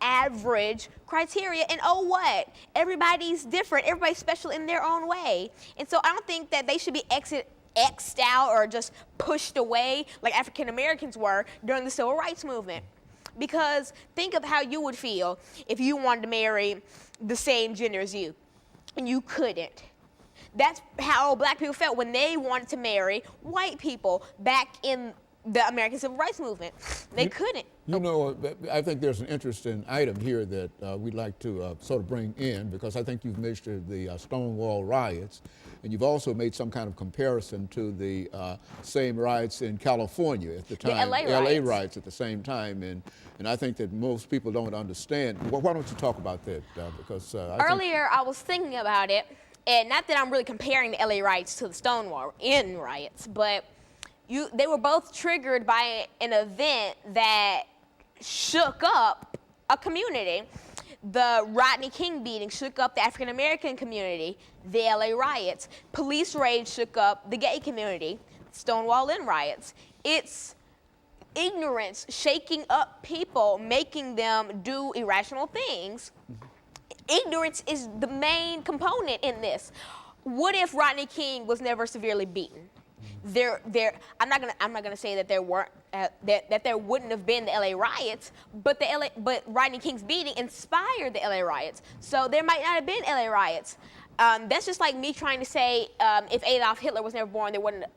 average criteria, and oh what? Everybody's different. Everybody's special in their own way. And so I don't think that they should be X'd out or just pushed away like African Americans were during the Civil Rights Movement. Because think of how you would feel if you wanted to marry the same gender as you, and you couldn't. That's how black people felt when they wanted to marry white people back in the American Civil Rights Movement. They couldn't. You know, I think there's an interesting item here that we'd like to sort of bring in, because I think you've mentioned the Stonewall riots, and you've also made some kind of comparison to the same riots in California at the time, the LA riots at the same time, and I think that most people don't understand. Well, why don't you talk about that? Because earlier I was thinking about it, and not that I'm really comparing the LA riots to the Stonewall riots, but they were both triggered by an event that shook up a community. The Rodney King beating shook up the African American community. The LA riots. Police rage shook up the gay community. Stonewall riots. It's ignorance shaking up people, making them do irrational things. Ignorance is the main component in this. What if Rodney King was never severely beaten? I'm not gonna say that there weren't that there wouldn't have been the LA riots, but Rodney King's beating inspired the LA riots. So there might not have been LA riots. That's just like me trying to say if Adolf Hitler was never born,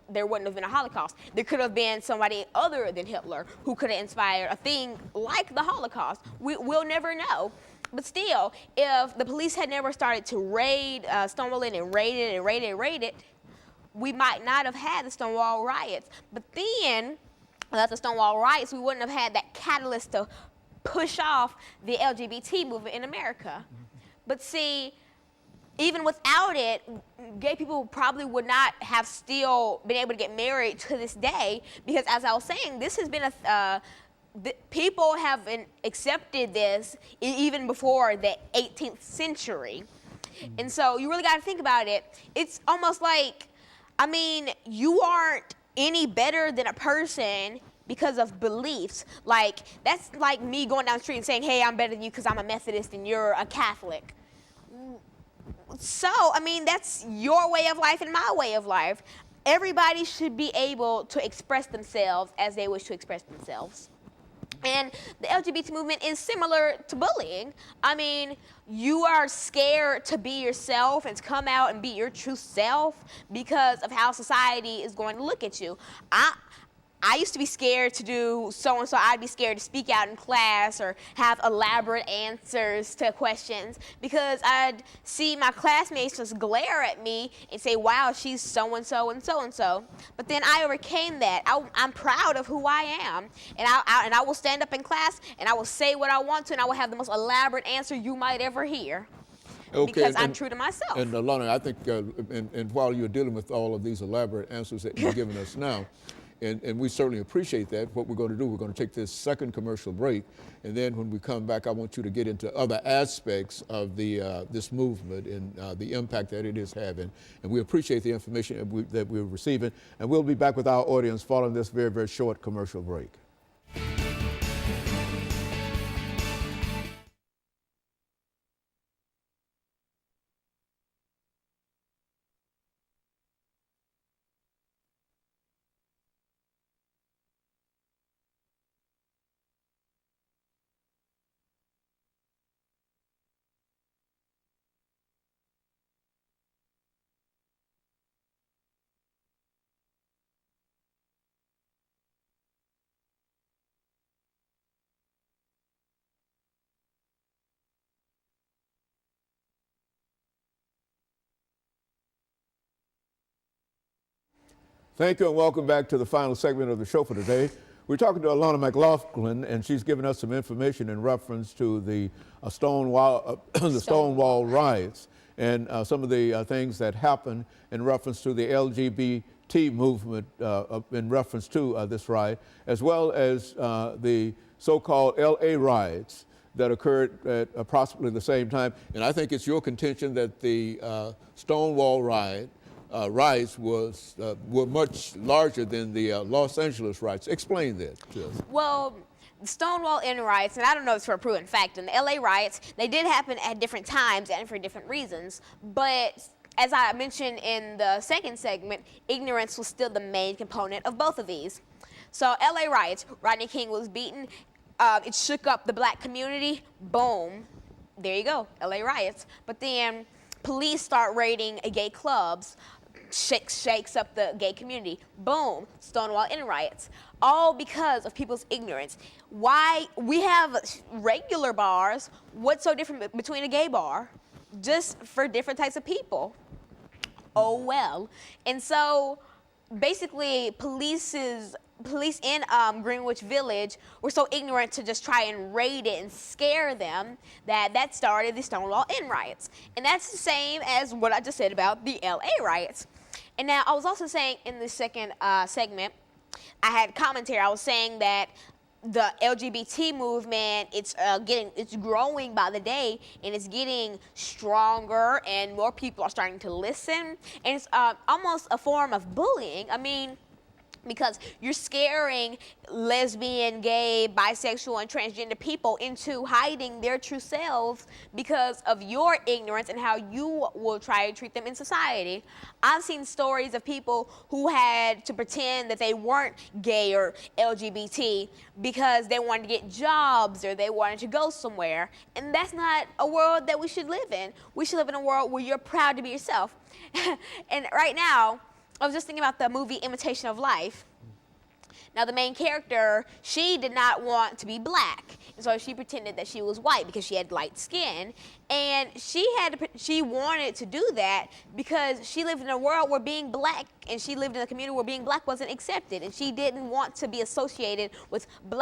there wouldn't have been a Holocaust. There could have been somebody other than Hitler who could have inspired a thing like the Holocaust. We'll never know. But still, if the police had never started to raid Stonewall and raid it, we might not have had the Stonewall riots. But then, without the Stonewall riots, we wouldn't have had that catalyst to push off the LGBT movement in America. But see, even without it, gay people probably would not have still been able to get married to this day, because as I was saying, this has been people have accepted this even before the 18th century. And so you really got to think about it. It's almost like, I mean, you aren't any better than a person because of beliefs. Like, that's like me going down the street and saying, hey, I'm better than you because I'm a Methodist and you're a Catholic. So, I mean, that's your way of life and my way of life. Everybody should be able to express themselves as they wish to express themselves. And the LGBT movement is similar to bullying. I mean, you are scared to be yourself and to come out and be your true self because of how society is going to look at you. I used to be scared to do so-and-so. I'd be scared to speak out in class or have elaborate answers to questions because I'd see my classmates just glare at me and say, wow, she's so-and-so and so-and-so. But then I overcame that. I'm proud of who I am. And I will stand up in class and I will say what I want to and I will have the most elaborate answer you might ever hear. Okay, because I'm true to myself. And Alana, I think, and while you're dealing with all of these elaborate answers that you're giving us now, and we certainly appreciate that. What we're going to do, we're going to take this second commercial break, and then when we come back, I want you to get into other aspects of this movement and the impact that it is having. And we appreciate the information that we're receiving, and we'll be back with our audience following this very, very short commercial break. Thank you and welcome back to the final segment of the show for today. We're talking to Alana McLaughlin, and she's given us some information in reference to the Stonewall riots and some of the things that happened in reference to the LGBT movement in reference to this riot, as well as the so-called LA riots that occurred at approximately the same time. And I think it's your contention that the Stonewall riots were much larger than the Los Angeles riots. Explain that to us. Well, Stonewall Inn riots, and I don't know if it's for a proven fact, and the LA riots, they did happen at different times and for different reasons, but as I mentioned in the second segment, ignorance was still the main component of both of these. So LA riots, Rodney King was beaten, it shook up the black community, boom, there you go, LA riots. But then police start raiding gay clubs, shakes up the gay community. Boom, Stonewall Inn riots. All because of people's ignorance. Why we have regular bars, what's so different between a gay bar? Just for different types of people. Oh well. And so basically police in Greenwich Village were so ignorant to just try and raid it and scare them that started the Stonewall Inn riots. And that's the same as what I just said about the LA riots. And now I was also saying in the second segment, I had commentary. I was saying that the LGBT movement, it's growing by the day, and it's getting stronger, and more people are starting to listen. And it's almost a form of bullying. I mean, because you're scaring lesbian, gay, bisexual, and transgender people into hiding their true selves because of your ignorance and how you will try to treat them in society. I've seen stories of people who had to pretend that they weren't gay or LGBT because they wanted to get jobs or they wanted to go somewhere. And that's not a world that we should live in. We should live in a world where you're proud to be yourself. And right now, I was just thinking about the movie Imitation of Life. Now, the main character, she did not want to be black, and so she pretended that she was white because she had light skin, and she wanted to do that because she lived in a world where being black, and she lived in a community where being black wasn't accepted, and she didn't want to be associated with black